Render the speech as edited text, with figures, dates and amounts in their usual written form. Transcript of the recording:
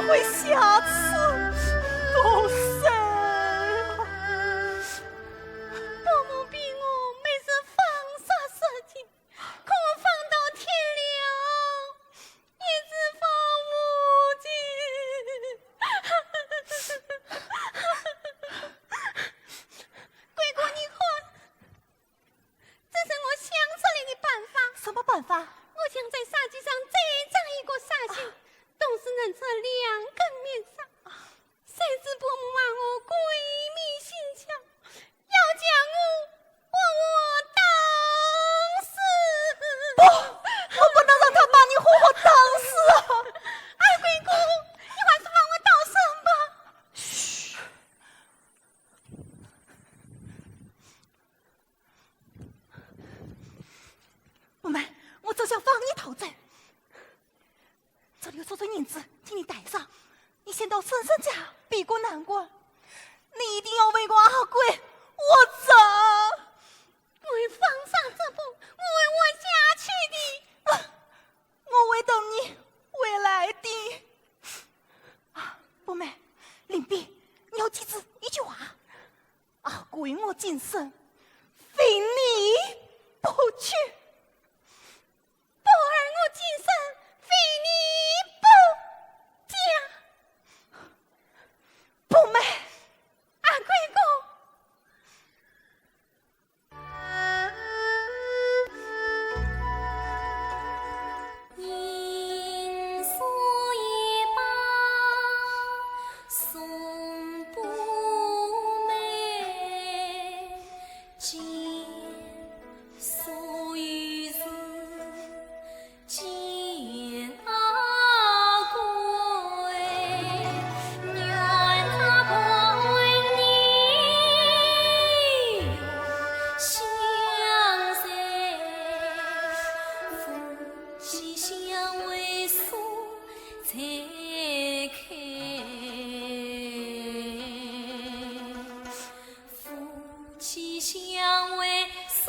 会下次都谁啊？伯母逼我每日放杀射精，可放到天亮，一直放无尽。贵姑，你看，这是我想出来的办法。什么办法？我想在纱机上再长一个纱线，同时能做两根面纱。谁知伯母骂我鬼迷心窍，要将我当死。不，我不能让他把你活活当死啊！二贵姑，你还是放我到生吧。嘘。妹妹，我只想放你逃走。这里有说银子，请你带上。你先到婶婶家避过难关，你一定要为我阿贵我走。为放上这步，我为我下去的。我会等你回来的。伯妹，林碧，你要记住一句话：阿贵我今生非你不娶。宝儿，我今生非你不嫁。伯妹，阿贵公。银锁一把送不美，见所与是见阿贵，愿他陪你相随，夫妻相为锁才开，夫妻相为锁。